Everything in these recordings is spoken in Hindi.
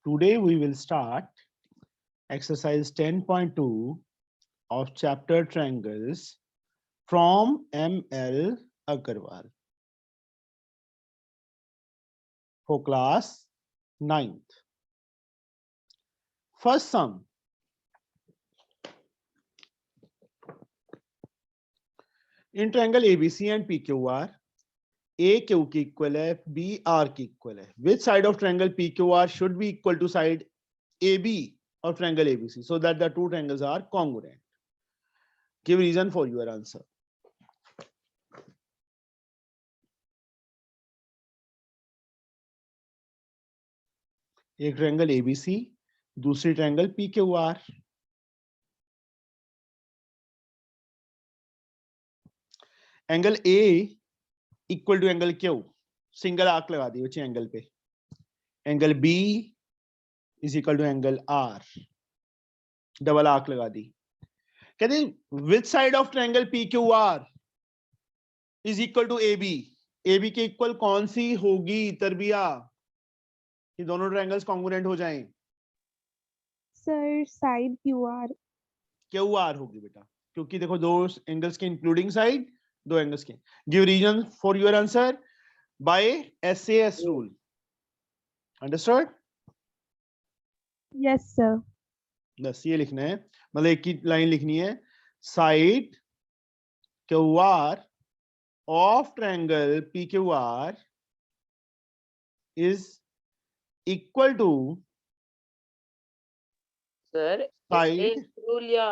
Today we will start exercise 10.2 of chapter triangles from M.L. Agarwal for class 9th. First sum. In triangle ABC and PQR, A Q की equal है, B R की equal है. Which side of triangle PQR should be equal to side AB of triangle ABC so that the two triangles are congruent? Give reason for your answer. एक ट्रायंगल ABC, दूसरी triangle PQR. Angle A equal to angle Q, single arc लगा दी बच्चे एंगल पे. Angle B is equal to angle R, double arc लगा दी. कहते which side of triangle PQR is equal to AB. AB के इक्वल कौन सी होगी तरबिया कि दोनों ट्रायंगल्स कॉन्ग्रुएंट हो जाएं? सर साइड QR होगी बेटा, क्योंकि देखो दो एंगल्स के इंक्लूडिंग साइड, दो एंगल्स के. Give reason for your answer by SAS rule. Understood? Yes sir. बस ये लिखना है, मतलब एक ही लाइन लिखनी है. Side QR of triangle PQR is equal to sir side. Rule या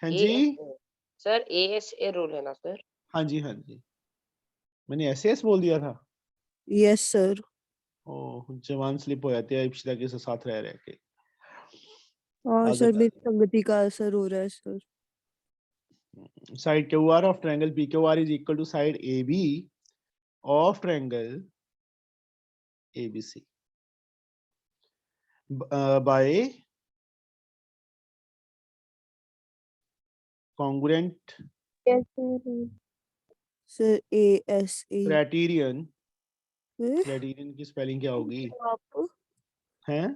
हाँ जी, सर ASA रूल है ना सर? हाँ जी, हाँ जी. मैंने SAS बोल दिया था. Yes sir. ओह, जवान स्लिप हो जाती है इप्सिता के साथ रह रह के. और सर मेरी संगति का असर हो रहा है sir. Side QR of triangle PQR is equal to side AB of triangle ABC by congruent yes sir. Sir ASA. criterion. Criterion की स्पेलिंग क्या होगी? आप हैं?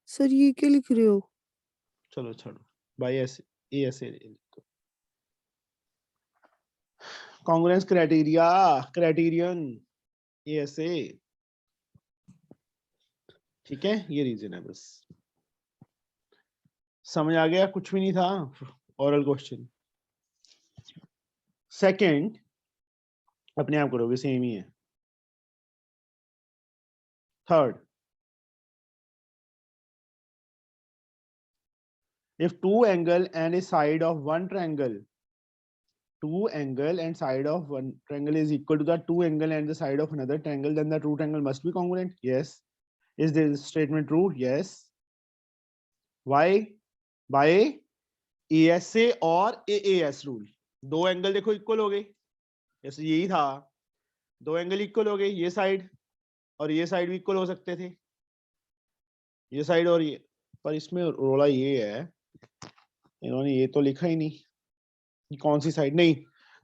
सर ये क्या लिख रहे हो? चलो छोड़ो, by ASA. Congruence criteria, criterion ASA. ठीक है, ये रीजन है. बस समझ आ गया? कुछ भी नहीं था. Oral question. सेकंड अपने आप करोगे, सेम ही है. Third, if two angle and a side of one triangle, two angle and side of one triangle is equal to the two angle and the side of another triangle, then the two triangle must be congruent. Yes. Is this statement true? Yes. Why? By ASA और AAS rule. दो एंगल देखो इक्वल हो गए, जैसे यही था. दो एंगल इक्वल हो गए, ये साइड और ये साइड भी इक्वल हो सकते थे, ये साइड और ये. पर इसमें रोला ये है, इन्होंने ये तो लिखा ही नहीं कि कौन सी साइड. नहीं,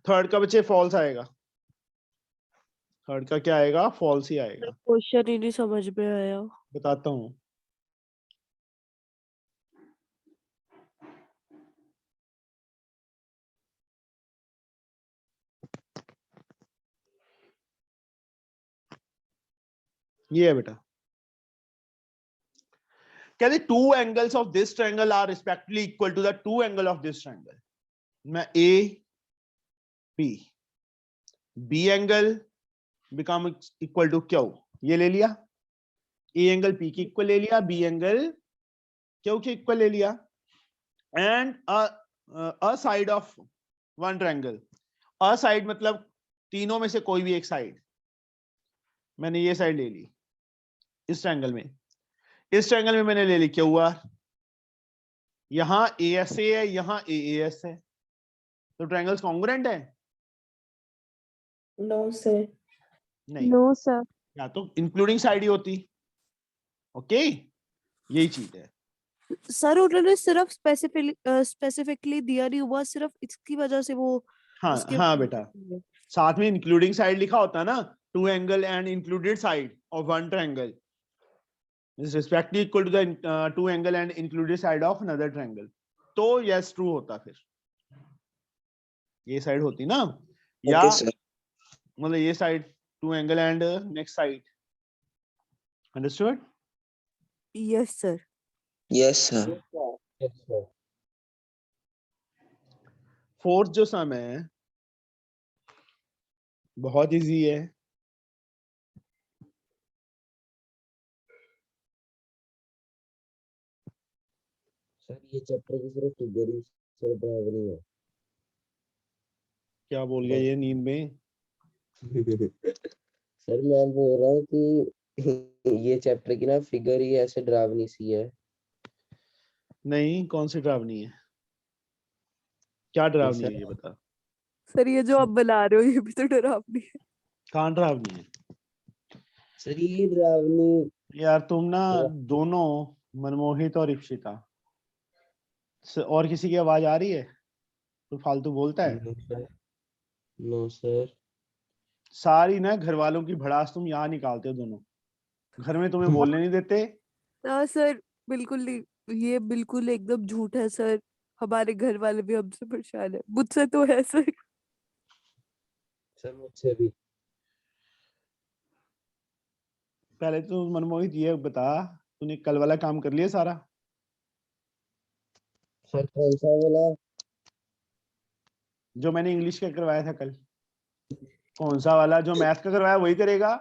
थर्ड का बच्चे फॉल्स आएगा. थर्ड का क्या आएगा? फॉल्स ही आएगा. क्वेश्चन ही नहीं समझ में आया. बताता हूँ. ये है बेटा, कहते two angles of this triangle are respectively equal to the two angle of this triangle. मैं B angle become equal to Q, ये ले लिया. A एंगल P की इक्वल ले लिया, B एंगल Q की इक्वल ले लिया. And a side of one triangle. A side मतलब तीनों में से कोई भी एक साइड. मैंने ये साइड ले ली इस ट्रायंगल में. इस ट्रायंगल में मैंने ले ली QR. यहां ASA है, यहां AAS है, तो ट्रायंगल्स कॉन्ग्रुएंट है? No sir. नहीं, नो सर. या तो इंक्लूडिंग साइड ही होती. ओके, यही चीज है. सर उन्होंने सिर्फ स्पेसिफिकली दिया नहीं हुआ, सिर्फ इसकी वजह से वो हाँ उसके हाँ बेटा, साथ में इंक्लूडिंग साइड लिखा होता है ना, two angle and included side of one triangle. is respectively equal to the two angle and included side of another triangle. तो yes true होता फिर ये साइड होती ना या Okay, sir. मतलब ये side two angle and next side. Understood? Yes, sir. Yes, sir. Yes, sir. Fourth जो सम है बहुत इजी है. सर ये चैप्टर की सिर्फ फिगर ही सर ड्राइव नहीं है. क्या बोल गया ये नींद में? सर मैं बोल रहा हूँ कि ये चैप्टर की ना फिगर ही ऐसे डरावनी सी है. नहीं कौन सी डरावनी है? क्या डरावनी है सर ये बता. सर ये जो आप बना रहे हो ये भी तो डरावनी है. कहाँ डरावनी है? सर ये डरावनी. यार तुम ना हाँ. दोनों मनमोहित और इप्सिता और किसी की आवाज आ रही है? तो फालतू बोलता है. No sir. No sir. सारी ना घर वालों की भड़ास तुम यहाँ निकालते हो दोनों. घर में तुम्हें बोलने नहीं देते. हाँ सर बिल्कुल नहीं. ये बिल्कुल एकदम झूठ है सर. हमारे घर वाले भी हमसे परेशान है. मुझसे तो है सर. सर मुझसे भी. पहले तो मनमोहित ये बता तूने कल वाला काम कर लिया सारा? सर कौन सा वाला? जो मैंने इंग्लिश का करवाया था कल. कौन सा वाला? जो मैथ का करवाया वही करेगा?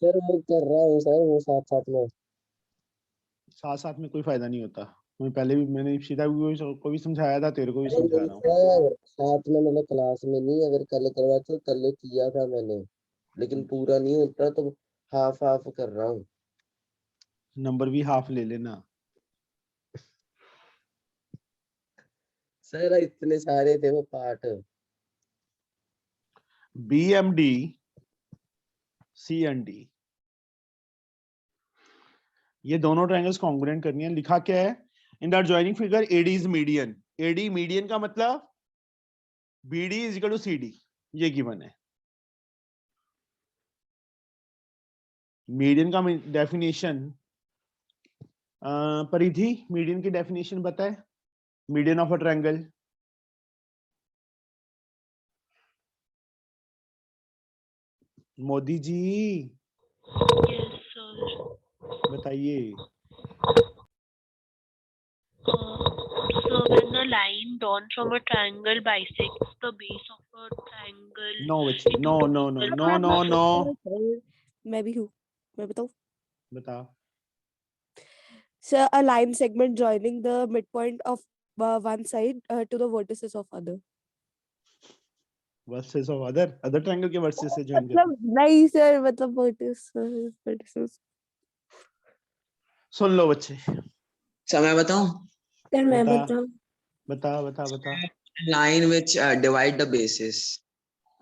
सर वो कर रहा हूँ सर वो साथ साथ में. साथ साथ में कोई फायदा नहीं होता. मैं पहले भी मैंने इप्सिता को भी समझाया था तेरे को भी अरे समझा नहीं रहा हूँ. सर साथ में मतलब क्लास में नहीं. अगर कल करवा तो कल किया था मैंने लेकिन पूरा नहीं होता तो हाफ हाफ कर रहा हूँ. नंबर भी हाफ ले लेना. सर इतने सारे थे वो पार्ट. BMD CND ये दोनों ट्रायंगल्स कॉन्ग्रुएंट करनी है. लिखा क्या है in the adjoining figure? AD is median. AD median का मतलब BD is equal to CD. ये गिवन है. मीडियन का डेफिनेशन परिधि मीडियन की डेफिनेशन बताए. Median of a triangle. Modi ji Yes, sir. बताइए. So when the line drawn from a triangle bisects the base of a triangle no बच्चे into no two no no equal no no triangles. No. मैं भी हूँ. मैं बताऊँ. बता. So a line segment joining the midpoint of one side to the vertices of other. Versus of other triangle के वर्सेस से ज्वाइन कर. मतलब नहीं सर मतलब vertices. सुन लो बच्चे. सर मैं बताऊं? सर मैं बता. बताऊं. बता बता बता. Line which divide the bases.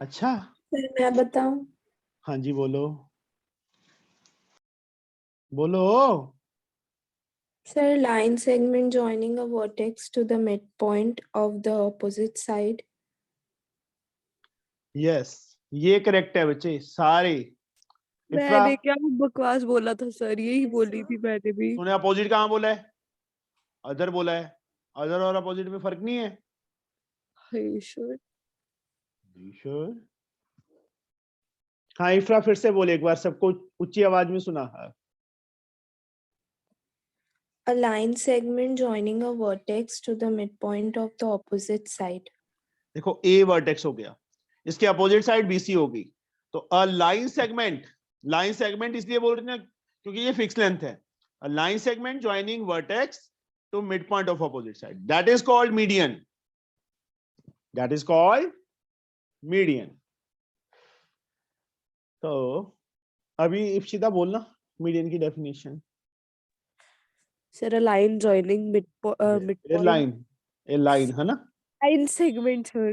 अच्छा सर मैं बताऊं. हाँ जी बोलो बोलो. Sir, line segment joining a vertex to the midpoint of the opposite side. Yes ये करेक्ट है बच्चे सारे. इफ्रा मैंने क्या बकवास बोला था सर. यही बोली थी मैंने भी. तूने अपोजिट कहाँ बोला है? अदर बोला है. अदर और अपोजिट में फर्क नहीं है. Sure. श्योर. हाँ इफ्रा फिर से बोले एक बार सबको ऊंची आवाज में सुना. A line segment joining a vertex to the midpoint of the opposite side. देखो A वर्टेक्स हो गया. इसके अपोजिट साइड BC होगी. तो अ लाइन सेगमेंट इसलिए बोल रहे हैं क्योंकि ये फिक्स लेंथ है. A line segment joining vertex to mid point of opposite side that is called median. That is called median. तो अभी इप्सिता बोलना मीडियन की definition. Sir, a line joining midpoint. A line है ना. Line segment, sir.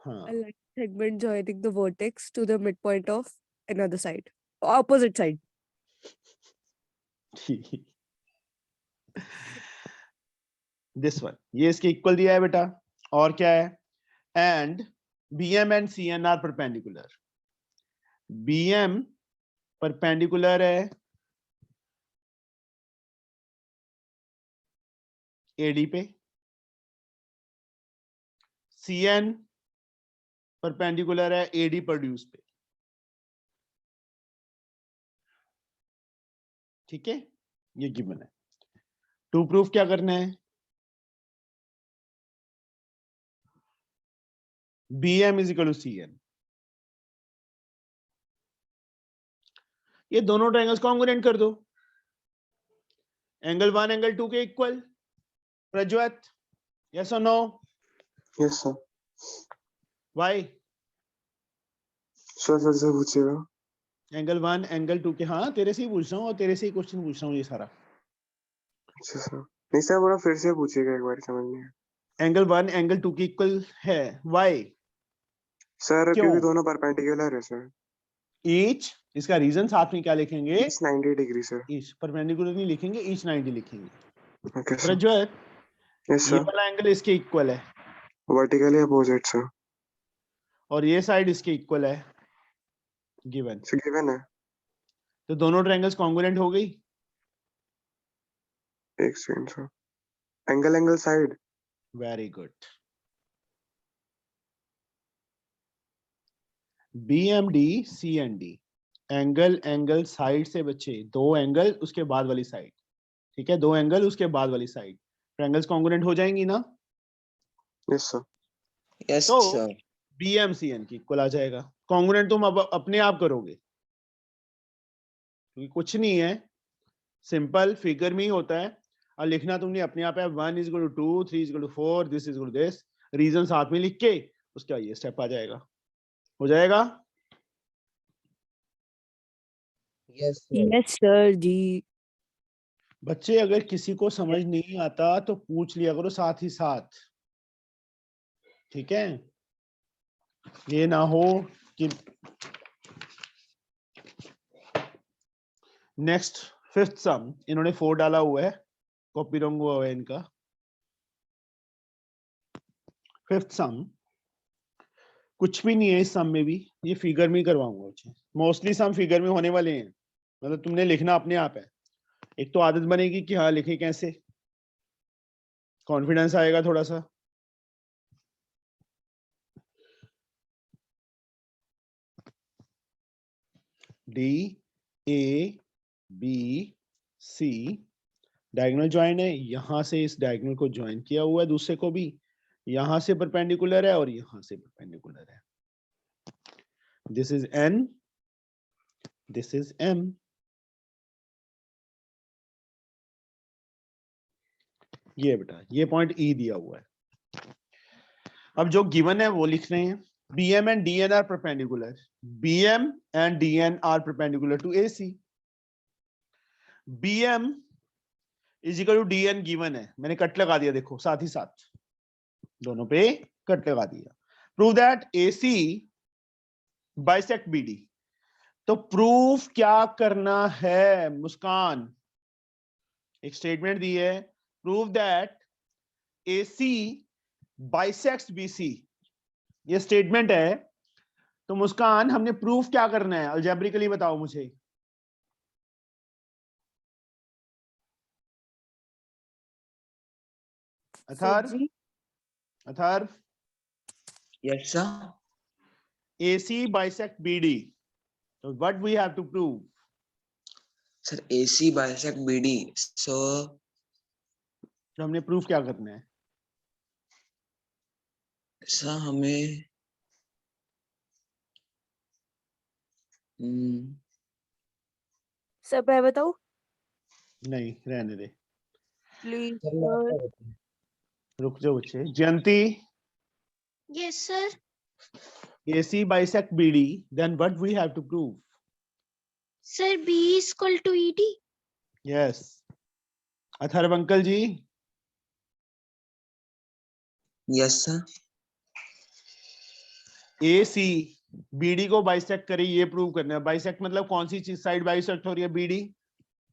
हाँ A line segment joining the vertex to the midpoint of another side. Opposite side. This one ये इसके इक्वल दिया है बेटा. और क्या है? And BM and CN are perpendicular. BM perpendicular है एडी पे, CN परपेंडिकुलर है एडी प्रोड्यूस पे। ठीक है, ये गिवन है। टू प्रूफ क्या करना है, BM is equal to CN। ये दोनों ट्रायंगल्स कॉन्ग्रुएंट कर दो, एंगल 1 एंगल 2 के इक्वल। प्रज्वत, यस और no? Yes sir. Why? Sir फिर से पूछिएगा। एंगल 1 एंगल 2 के, हाँ तेरे से ही पूछ रहा हूँ और तेरे से ही क्वेश्चन पूछ रहा हूँ ये सारा। अच्छा सर, नहीं सर बोला फिर से पूछिएगा एक बार, समझ नहीं आया। एंगल 1 एंगल 2 के इक्वल है, व्हाई? सर क्यों? क्योंकि दोनों परपेंडिकुलर है सर। ईच, इसका रीजन साथ में क्या लिखेंगे? It's 90 degree sir. Each, perpendicular नहीं लिखेंगे, ईच 90 लिखेंगे। Okay sir. प्रज्वत, यस ये सर। वाला एंगल इसके इक्वल है वर्टिकली अपोजिट सर। और ये साइड इसके इक्वल है, गिवन। सर गिवन है। तो दोनों ट्रायंगल्स कॉन्ग्रुएंट हो गई। एक second sir. Angle angle side. Very good. BMD CND, angle angle side से बच्चे, दो एंगल उसके बाद वाली साइड। ठीक है, दो एंगल उसके बाद वाली साइड, ट्रायंगल्स कॉन्ग्रुएंट हो जाएंगी ना? Yes sir. यस तो सर। BM CN की इक्वल आ जाएगा। कॉन्ग्रुएंट तुम अब अपने आप करोगे, क्योंकि कुछ नहीं है, सिंपल फिगर में ही होता है और लिखना तुमने अपने आप है। 1 is equal to 2, 3 is equal to 4, this is equal to this, reason साथ में लिख के उसके बाद ये स्टेप आ जाएगा। हो जाएगा? Yes sir. यस सर जी। बच्चे अगर किसी को समझ नहीं आता तो पूछ लिया करो साथ ही साथ, ठीक है? ये ना हो कि नेक्स्ट 5th सम इन्होंने 4 डाला हुआ है, कॉपी रॉन्ग हुआ है इनका। 5th सम कुछ भी नहीं है इस सम में भी, ये फिगर में ही करवाऊंगा बच्चे। मोस्टली सम फिगर में होने वाले हैं, मतलब तुमने लिखना अपने आप है। एक तो आदत बनेगी कि हाँ लिखे कैसे, कॉन्फिडेंस आएगा थोड़ा सा। DABC डायगोनल ज्वाइन है, यहां से इस डायगोनल को ज्वाइन किया हुआ है, दूसरे को भी यहां से परपेंडिकुलर है और यहां से परपेंडिकुलर है। This is N, this is M। ये बेटा ये पॉइंट E दिया हुआ है। अब जो गिवन है वो लिख रहे हैं। BM and DN are perpendicular. BM and DN are perpendicular to AC. BM is equal to DN given है, मैंने कट लगा दिया, देखो साथ ही साथ दोनों पे कट लगा दिया। Prove that AC bisect BD। तो प्रूफ क्या करना है मुस्कान? एक स्टेटमेंट दी है, prove that AC bisects BC। ये स्टेटमेंट है। तो मुस्कान हमने प्रूफ क्या करना है, अलजेब्रिकली बताओ मुझे। अथर्व, जी Atharva, yes sir. AC bisect BD, so what we have to prove? Sir AC bisect BD, so तो हमने प्रूफ क्या करना है? सर हमें सर मैं बताऊं नहीं रहने दे, प्लीज सर मैं सर। आपका बताऊं। रुक जाओ बच्चे। जयंती, Yes, sir. AC bisect BD, then what we have to prove? Sir, B is equal to ED. Yes. Atharv uncle ji, yes sir. AC BD को बाइसेक्ट करे, ये प्रूव करना है। बाइसेक्ट मतलब कौन सी चीज साइड बाइसेक्ट हो रही है? BD।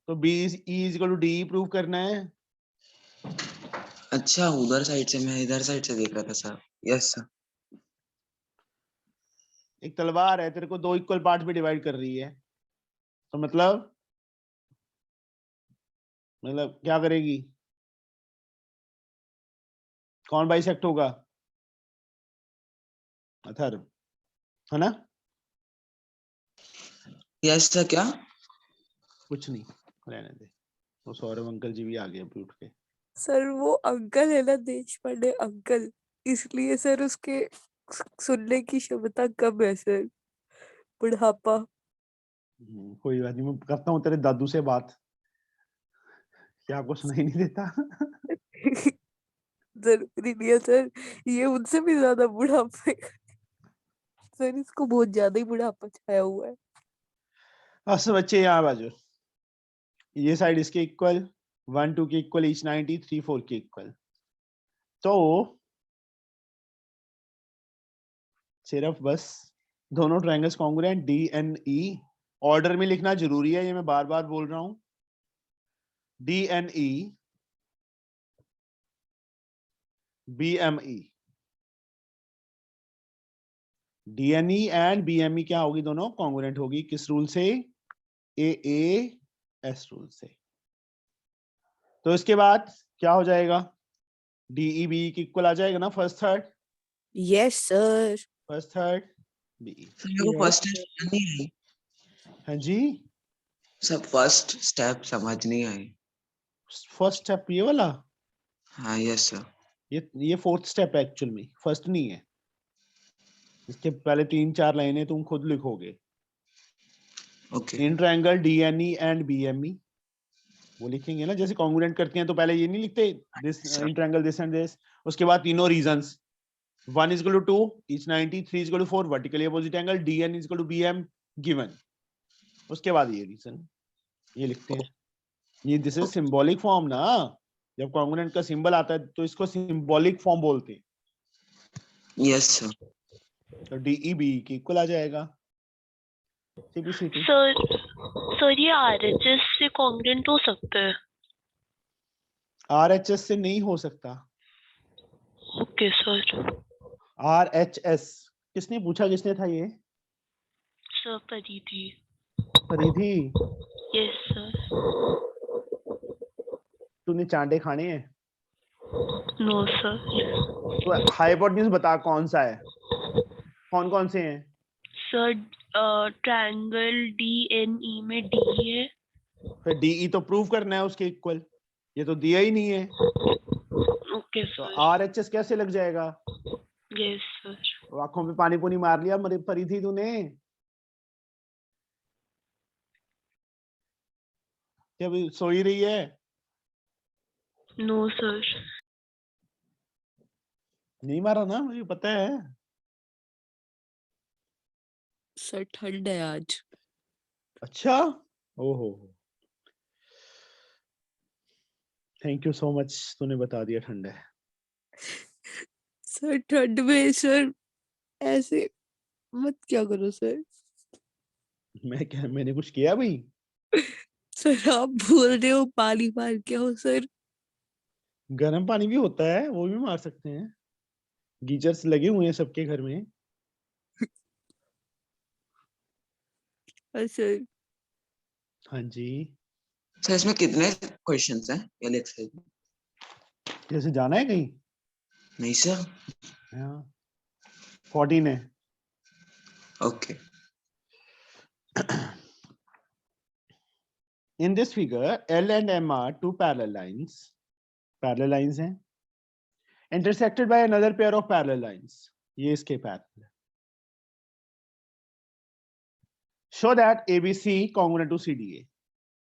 तो B is E is equal to D prove करना है। अच्छा उधर साइड से, मैं इधर साइड से देख रहा था सर। Yes sir. एक तलवार है, तेरे को दो इक्वल पार्ट में डिवाइड कर रही है, तो मतलब क्या करेगी? कौन बाइसेक्ट होगा? अथर्व, है ना? यस सर क्या? कुछ नहीं, रहने दे। तो सौरभ अंकल जी भी आ गए अभी उठ के। सर वो अंकल है ना, देश पांडे अंकल, इसलिए सर उसके सुनने की क्षमता कम है सर, बुढ़ापा। कोई बात नहीं, मैं करता हूँ तेरे दादू से बात। क्या आपको सुनाई नहीं देता? जरूरी नहीं है सर, ये उनसे भी ज्यादा बुढ़ापे का। सर इसको बहुत ज्यादा ही बुढ़ापा छाया हुआ है। अच्छा बच्चे यहाँ बाजू, ये साइड इसके इक्वल, 1 2 के इक्वल, ईच 90, 3 4 के इक्वल। तो सिर्फ बस दोनों triangles congruent, D N E order में लिखना जरूरी है, ये मैं बार बार बोल रहा हूं। D N E B M E, D N E and B M E क्या होगी? दोनों कॉन्ग्रुएंट होगी। किस रूल से? ए एस रूल से। तो इसके बाद क्या हो जाएगा? डीई बी के इक्वल आ जाएगा ना, first third, yes sir. First third B. Sir मेरे को फर्स्ट स्टेप नहीं आई। हाँ जी, सर फर्स्ट स्टेप समझ नहीं आई। फर्स्ट स्टेप ये वाला, हाँ यस सर। ये फोर्थ स्टेप है एक्चुअल में, फर्स्ट नहीं है। इसके पहले 3 4 लाइनें तुम खुद लिखोगे। Okay in triangle DNE and BME, वो लिखेंगे ना, जैसे कॉन्ग्रुएंट करते हैं तो पहले ये नहीं लिखते दिस अच्छा। In triangle this and this, उसके बाद तीनों reasons, 1 is equal to 2, each 90, 3 is equal to 4, vertically opposite angle, dn is equal to bm given। उसके बाद ये रीजन ये लिखते हैं। ये दिस इज सिंबॉलिक फॉर्म ना, जब कॉन्ग्रुएंट का सिंबल आता है तो इसको सिंबॉलिक फॉर्म बोलते हैं। Yes sir. तो डीई बी की इक्वल आ जाएगा। सीपीसीटी सर ये आरएचएस से कॉन्ग्रुएंट हो सकता है? आरएचएस से नहीं हो सकता। Okay sir. आरएचएस किसने पूछा, किसने था ये? सर परिधि। परिधि, यस सर। तूने चांटे खाने हैं? No sir. तो हाइपोटेन्यूज बता कौन सा है, कौन कौन से हैं? सर ट्रायंगल डीएनई में डी है। फिर डीई तो प्रूव करना है उसके इक्वल, ये तो दिया ही नहीं है। ओके तो सर। आरएचएस कैसे लग जाएगा? Yes sir. आंखों पे पानी पुनी मार लिया मरे परिधि तूने? क्या अभी सो ही रही है? No sir. नहीं मारा ना, मुझे पता है। सर ठंड है आज। अच्छा, ओहो, थैंक यू सो मच, तूने बता दिया ठंड है। सर ठंड में सर ऐसे मत क्या करो सर। मैंने कुछ किया भाई? सर आप बोल रहे हो पानी मार के हो सर। गर्म पानी भी होता है, वो भी मार सकते हैं, गीजर्स लगे हुए हैं सबके घर में। सर हाँ जी, सर इसमें कितने क्वेश्चंस हैं पहले एक्सरसाइज में? जैसे जाना है कहीं? नहीं सर। हाँ, 14 है। Okay. In this figure, L and M are two parallel lines. Parallel lines हैं, intersected by another pair of parallel lines. ये इसके parallel है। Show that ABC congruent to CDA.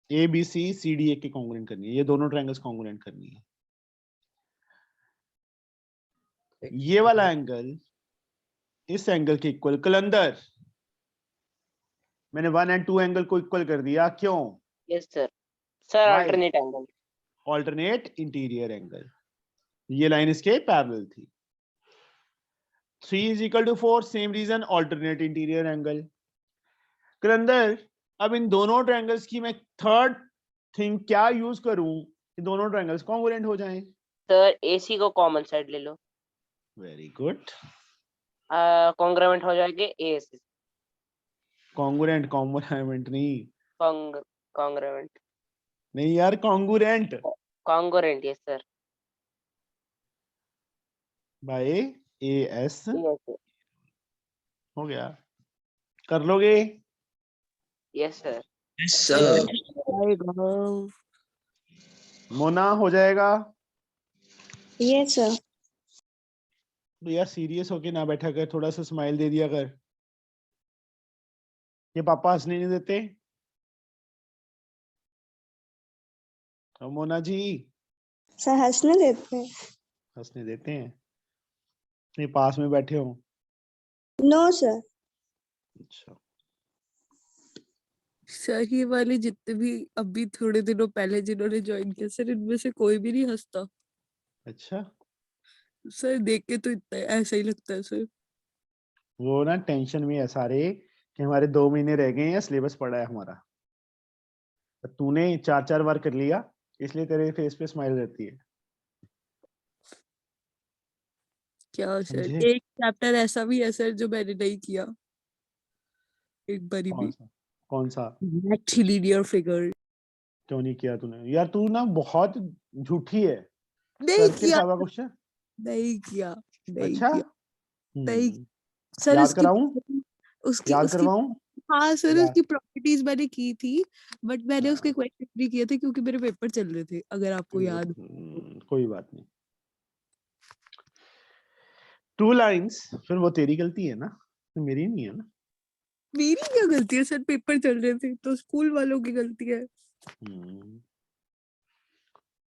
ABC CDA के congruent करनी है, ये दोनों triangles congruent करनी है। ये वाला एंगल इस एंगल के इक्वल, कलंदर मैंने 1 and 2 एंगल को इक्वल कर दिया, क्यों? Yes sir. Sir Why? Alternate angle. Alternate interior angle, ये लाइन इसके पैरेलल थी। 3 is equal to 4, same reason, alternate interior angle. Kalandar, अब इन दोनों ट्रायंगल्स की मैं थर्ड थिंग क्या यूज करूं कि दोनों ट्रायंगल्स कॉन्ग्रुएंट हो जाएं? सर एसी को कॉमन साइड ले लो, वेरी गुड। कॉन्ग्रुएंट हो जाएगा एएससी। कॉन्ग्रुएंट, कॉन्ग्रुएंट नहीं, कॉन्ग्रुएंट नहीं यार, congruent. Congruent yes sir. By AS yes हो गया, कर लोगे? yes sir yes sir. आएगा। मोना हो जाएगा? Yes, sir. तो यार सीरियस होके ना बैठा कर, थोड़ा सा स्माइल दे दिया कर। ये पापा हंसने नहीं देते? तो मोना जी सर हंसने देते हैं? हंसने देते हैं? ये पास में बैठे हो? No sir. अच्छा, सर ये वाले जितने भी अभी थोड़े दिनों पहले जिन्होंने ज्वाइन किया सर, इनमें से कोई भी नहीं हंसता अच्छा। सर। देख के तो इतना ऐसा ही लगता है सर। वो ना टेंशन में है सारे कि हमारे 2 महीने रह गए हैं, सिलेबस पड़ा है हमारा। तूने 4-4 बार कर लिया, इसलिए तेरे फेस पे स्माइल रहती है। क्या सर, समझे? एक चैप्टर ऐसा भी है सर जो मैंने नहीं किया एक बारी कौन भी। सा? कौन सा? लीनियर फिगर क्यों नहीं किया तूने? यार तू ना बहुत झूठी है। नहीं करके किया, सावा क्वेश्चन। नहीं किया, नहीं अच्छा। किया, नहीं। हम्म, सर याद उसकी कराऊं? उसकी याद उसकी करवाऊं? हाँ सर, याद। उसकी प्रॉपर्टीज मैंने की थी, बट मैंने उसके हाँ, क्वेश्चन नहीं किए थे क्योंकि मेरे पेपर चल रहे थे, अगर आपको याद हो। कोई बात नहीं। 2 लाइन्स, फिर वो तेरी गलती है ना, तो मेरी नहीं है ना। मेरी क्या गलती है सर, पेपर चल रहे थे तो स्कूल वालों की गलती है।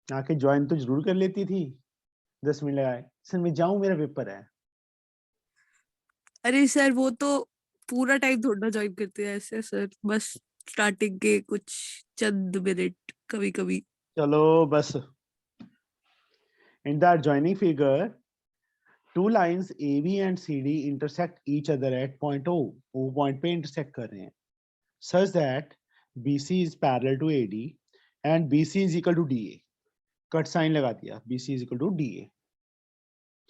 आके ज्वाइन तो जरूर कर लेती थी, 10 मिनट लगाए। सर मैं जाऊं, मेरा पेपर है। अरे सर वो तो पूरा टाइम थोड़ा ज्वाइन करते हैं ऐसे सर, बस स्टार्टिंग के कुछ चंद मिनट कभी कभी। चलो बस। In the adjoining figure, 2 lines AB and CD intersect each other at point O. O point पे intersect कर रहे हैं, such that BC is parallel to AD and BC is equal to DA. Cut sign लगा दिया, BC is equal to DA.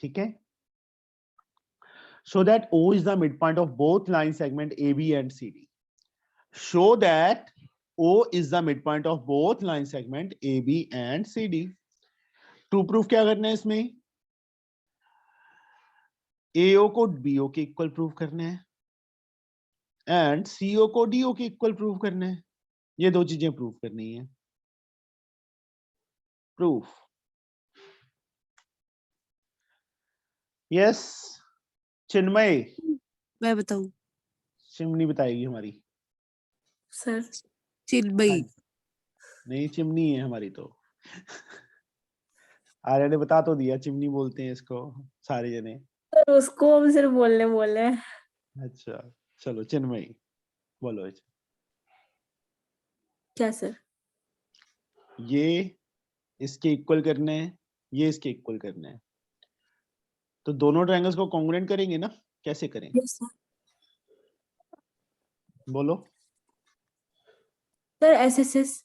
ठीक है? So that O is the midpoint of both line segment AB and CD. Show that O is the midpoint of both line segment AB and CD. To prove क्या करना है इसमें? AO को BO के इक्वल प्रूव करना है एंड CO को DO के इक्वल प्रूव करना है। ये 2 चीजें प्रूव करनी है। प्रूफ। यस चिन्मय। मैं बताऊं चिमनी बताएगी हमारी। सर चिन्मयी? नहीं, चिमनी है हमारी तो। आर्या ने बता तो दिया, चिमनी बोलते हैं इसको सारे जने। सर उसको हम सिर्फ बोलने बोले हैं। अच्छा चलो चिन्मयी बोलो। क्या सर? ये इसके इक्वल करने हैं, ये इसके इक्वल करने हैं, तो दोनों ट्रायंगल्स को कॉन्ग्रुएंट करेंगे ना? कैसे करें? Yes sir. बोलो। Sir SSS।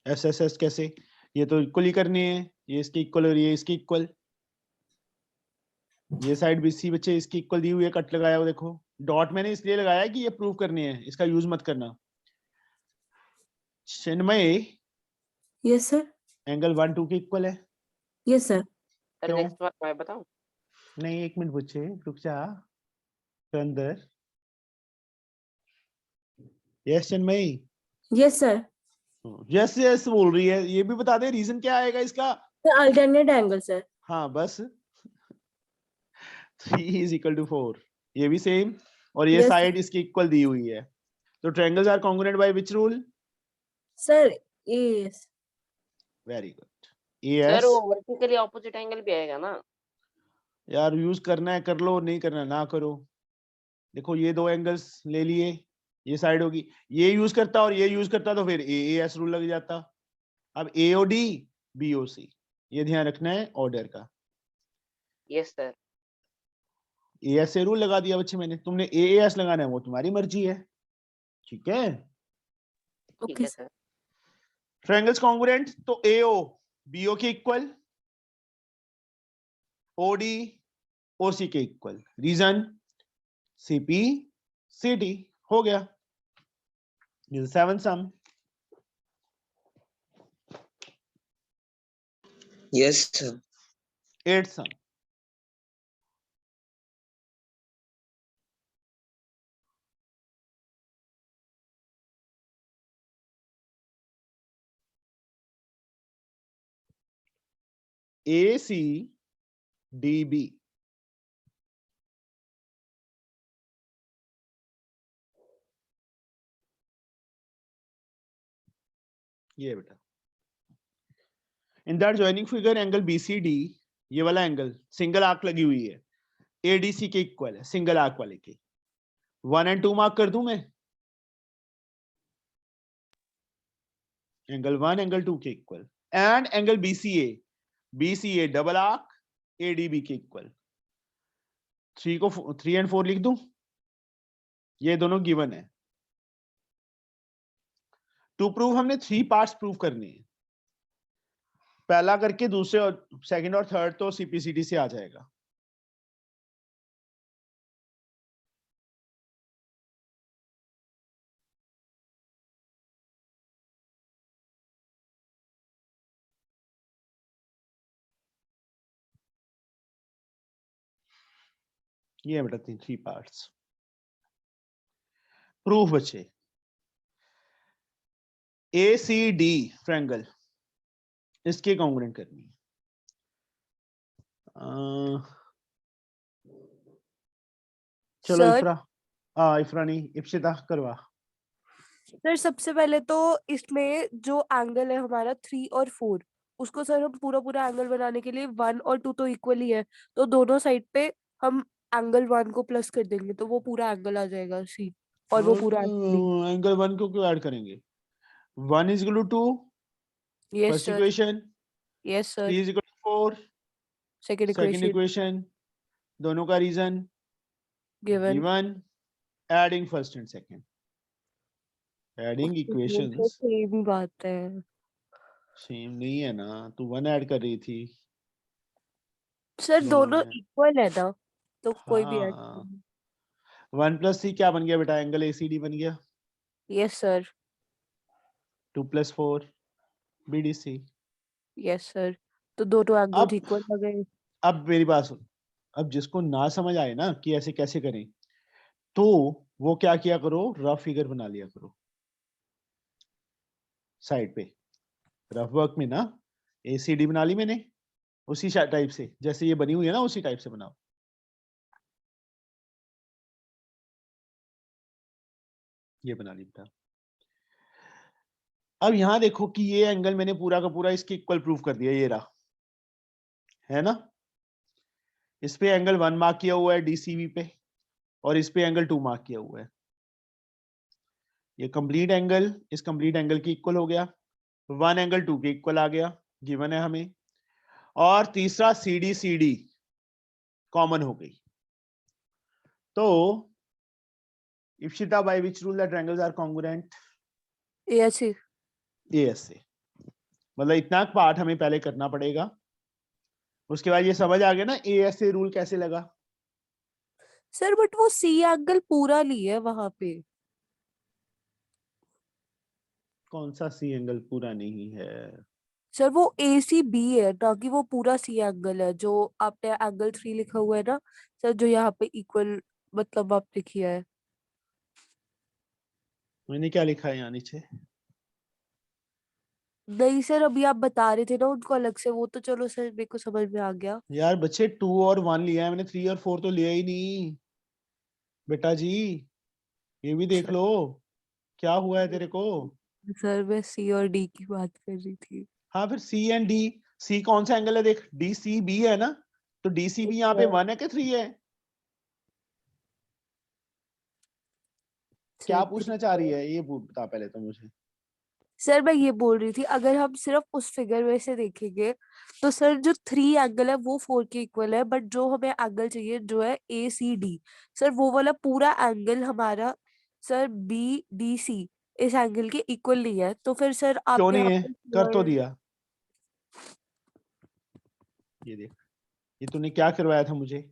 SSS कैसे? ये तो इक्वल ही करने हैं, ये इसके इक्वल और ये इसके इक्वल। ये साइड BC बच्चे इसकी इक्वल दी हुई है, कट लगाया हो देखो। डॉट मैंने इसलिए लगाया कि ये प्रूव करने हैं, इसका यूज मत करना। चिन्मय यस सर। एंगल 1 2 के इक्वल है। Yes sir. सर क्यों? नेक्स्ट बार मैं बताऊं? नहीं 1 मिनट बच्चे रुक जा। फिर अंदर। Yes Chinmay. Yes sir. Yes yes बोल रही है, ये भी बता दे रीजन क्या आएगा इसका। Alternate angle sir. हाँ बस। 3 is equal to 4, ये भी सेम, और ये Yes, साइड इसकी इक्वल दी हुई है। तो triangles are congruent by which rule? Sir yes. Very good. Sir AS वो वर्टिकली ऑपोजिट एंगल भी आएगा ना? यार यूज करना है कर लो, नहीं करना ना करो। देखो ये 2 एंगल्स ले लिए, ये साइड होगी, ये यूज करता और ये यूज करता तो फिर AAS रूल लग जाता। अब AOD BOC, ये ध्यान रखना है ऑर्डर का। Yes sir. AS से रूल लगा दिया बच्चे मैंने, तुमने AAS लगाना है वो तुम्हारी मर्जी है। ठीक है? ठीक ओके है सर। ट्रायंगल्स कॉन्ग्रुएंट तो AO BO के इक्वल, OD OC के इक्वल। रीजन CP CD हो गया। This is 7th sum. Yes sir. 8th sum. ACDB. ये बेटा, in that joining figure angle BCD, ये वाला एंगल सिंगल आर्क लगी हुई है, ADC के इक्वल है, सिंगल आर्क वाले के। 1 और 2 मार्क कर दूं मैं, एंगल 1 एंगल 2 के equal, and angle BCA double arc ADB के इक्वल। 3 और 4 लिख दूं, ये दोनों गिवन है। टू प्रूव हमने 3 पार्ट्स प्रूव करने हैं, पहला करके दूसरे और सेकंड और थर्ड तो CPCD से आ जाएगा। ये बेटा 3 पार्ट्स प्रूफ बचे। ACD ट्रायंगल, इसके कॉन्ग्रुएंट करनी है। चलो सर इफ्रा नहीं, इप्सिता करवा। सर सबसे पहले तो इसमें जो एंगल है हमारा 3 और 4, उसको सर हम पूरा पूरा एंगल बनाने के लिए 1 और 2 तो इक्वल ही है, तो दोनों साइड पे हम एंगल 1 को प्लस कर देंगे तो वो पूरा एंगल आ जाएगा सी, और वो पूरा एंगल 1 को क्यों ऐड करेंगे? 1 is equal to 2, yes first sir, equation, yes 3 sir, is equal to 4, second second equation equation, दोनों का reason given. given, adding first and second, adding equations, same ही बात है सेम नहीं है ना, तू 1 ऐड कर रही थी। सर, दोनों में इक्वल है ना, तो कोई भी ऐड। हाँ, 1 + 3 क्या बन गया बेटा? एंगल ACD बन गया। Yes sir, 2 + 4 BDC। Yes sir, तो दोनों एंगल अब इक्वल आ गए। अब मेरी बात सुन, अब जिसको ना समझ आए ना कि ऐसे कैसे करें, तो वो क्या किया करो, रफ फिगर बना लिया करो साइड पे। रफ वर्क में ना ACD बना ली मैंने, उसी टाइप से जैसे ये बनी हुई है ना, उसी टाइप से बनाओ। ये बना ली बेटा। अब यहां देखो कि ये एंगल मैंने पूरा का पूरा इसके इक्वल प्रूफ कर दिया, ये रहा, है ना। इस पे एंगल 1 मार्क किया हुआ है DCB पे, और इस पे एंगल 2 मार्क किया हुआ है। ये कंप्लीट एंगल इस कंप्लीट एंगल के इक्वल हो गया, 1 एंगल 2 के इक्वल आ गया, गिवन है हमें। और तीसरा CD कॉमन हो गई। तो Ipsita, by which rule the triangles are congruent? Yes AS से। मतलब इतना पार्ट हमें पहले करना पड़ेगा, उसके बाद ये समझ आ गया ना AS से रूल कैसे लगा। सर, बट वो सी एंगल पूरा नहीं है वहां पे। कौन सा C एंगल पूरा नहीं है? सर, वो ACB है ना, कि वो पूरा सी एंगल है जो आपने एंगल 3 लिखा हुआ है ना सर, जो यहाँ पे इक्वल मतलब आपने किया है। मैंने क्या लिखा है यहाँ नीचे? नहीं सर, अभी आप बता रहे थे ना उनको अलग से, वो तो चलो सर मेरे को समझ में आ गया। यार बच्चे 2 और 1 लिया है मैंने, 3 और 4 तो लिया ही नहीं बेटा जी, ये भी देख लो क्या हुआ है तेरे को। सर, मैं C और D की बात कर रही थी। हाँ, फिर C एंड D। C कौन सा एंगल है देख, DCB है ना, तो DCB यहाँ पे 1 है कि 3 है? क्या पूछना चाह रही है ये बता पहले तो मुझे। सर, मैं ये बोल रही थी, अगर हम सिर्फ उस फिगर में से देखेंगे तो सर जो 3 एंगल है वो 4 के इक्वल है, बट जो हमें एंगल चाहिए जो है ACD, सर वो वाला पूरा एंगल हमारा सर BDC इस एंगल के इक्वल नहीं है, तो फिर सर आप क्यों नहीं यहाँ है? पे कर तो दिया। ये देख, ये तूने क्या करवाया था मुझे।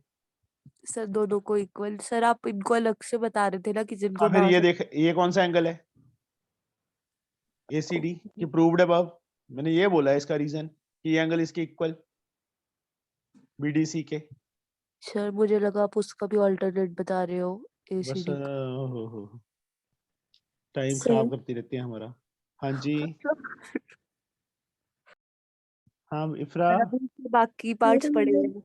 सर दोनों को इक्वल, सर आप इनको अलग से बता रहे थे ना कि जिनको हाँ, फिर ना ये देख, ये कौन सा एंगल है? ACD की प्रूव्ड अबव। मैंने ये बोला है इसका रीजन कि ये एंगल इसके इक्वल BDC के। सर मुझे लगा आप उसका भी अल्टरनेट बता रहे हो बस ACD का। टाइम सर खराब करती रहती है हमारा। हाँ जी, हाँ इफ्रा, और अभी इसके बाकी पार्ट्स Sir, पड़े मैं- हुए हैं।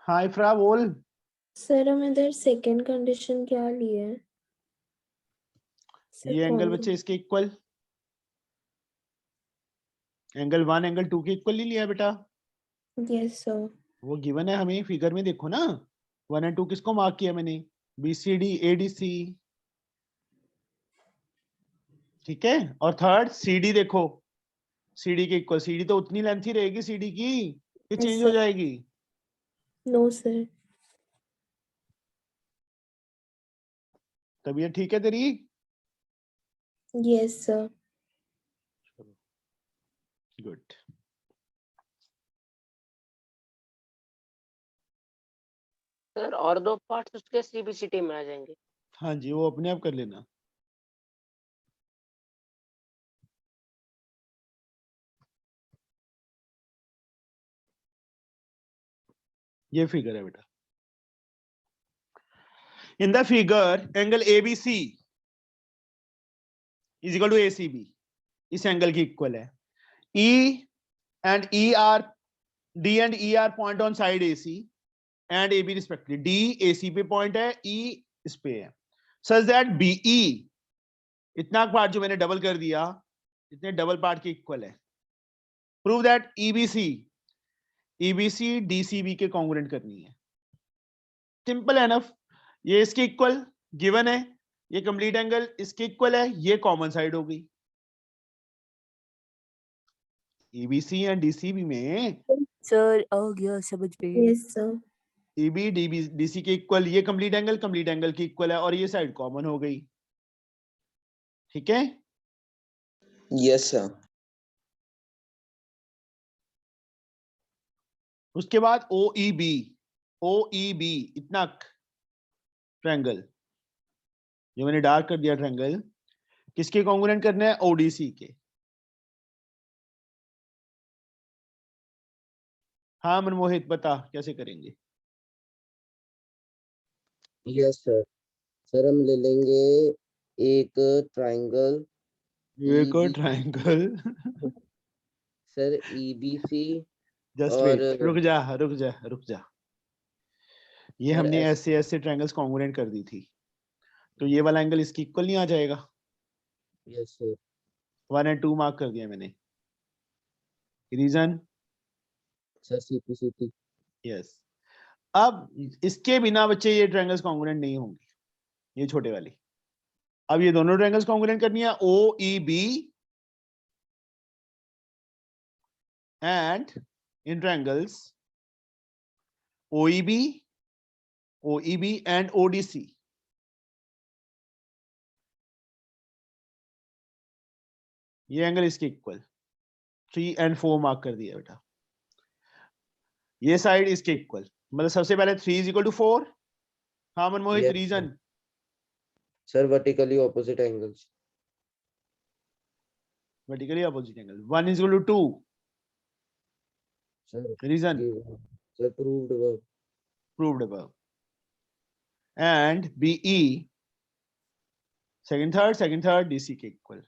हाँ इफ्रा बोल। सर हम इधर सेकंड कंडीशन क्या लिए है? सर ये एंगल कौन बच्चे इसके इक्वल, एंगल 1 एंगल 2 के इक्वल नहीं लिया है बेटा, यस सर। वो गिवन है हमें फिगर में, देखो ना 1 और 2 किसको मार्क किया मैंने, BCD ADC, ठीक है। और थर्ड CD देखो, CD के इक्वल, CD तो उतनी लेंथ ही रहेगी CD की, ये Yes, चेंज हो sir. जाएगी। No sir. तबीयत ठीक है तेरी? Yes sir. गुड। सर और 2 पार्ट्स उसके CBCT में आ जाएंगे। हाँ जी, वो अपने आप कर लेना। ये फिगर है बेटा, in the figure angle ABC is equal to ACB, इस एंगल की इक्वल है। E and E are, D and E are point on side AC and AB respectively. D AC पे पॉइंट है, E इस पे है, such that BE, इतना पार्ट जो मैंने डबल कर दिया, इतने डबल पार्ट के इक्वल है। प्रूव दैट EBC DCB के कॉन्ग्रुएंट करनी है। सिंपल एनफ, ये इसके इक्वल गिवन है, ये कंप्लीट एंगल इसके इक्वल है, ये कॉमन साइड हो गई। EBC एंड DCB में सर आ गया समझ में। Yes sir. EB DC के इक्वल, ये कंप्लीट एंगल की इक्वल है, और ये साइड कॉमन हो गई, ठीक है। Yes sir. उसके बाद OEB इतना ट्रायंगल, जो मैंने डार्क कर दिया ट्रायंगल, किसके कॉन्ग्रुएंट करना है, ODC के। हाँ मनमोहित बता कैसे करेंगे। Yes sir. सर हम ले लेंगे एक ट्रायंगल एक EB triangle sir EBC just और वेट, रुक जा, ये सर हमने ऐसे ऐसे ट्रायंगल्स कॉन्ग्रुएंट कर दी थी, तो ये वाला एंगल इसकी इक्वल नहीं आ जाएगा। Yes sir. 1 और 2 मार्क कर दिया मैंने, रीजन सर CPCT। यस। अब इसके बिना बच्चे ये ट्रायंगल्स कॉन्ग्रुएंट नहीं होंगे, ये छोटे वाली। अब ये दोनों ट्रायंगल्स कॉन्ग्रुएंट करनी है, OEB and in triangles OEB and ODC, ये एंगल इसके इक्वल, 3 और 4 मार्क कर दिया बेटा। ये साइड इसके इक्वल, मतलब सबसे पहले 3 इज इक्वल टू 4। हाँ Manmohit, Yes, reason sir vertically opposite angles. Vertically opposite angle, 1 is equal to 2, sir reason sir proved work. proved above, and BE second third DC के इक्वल,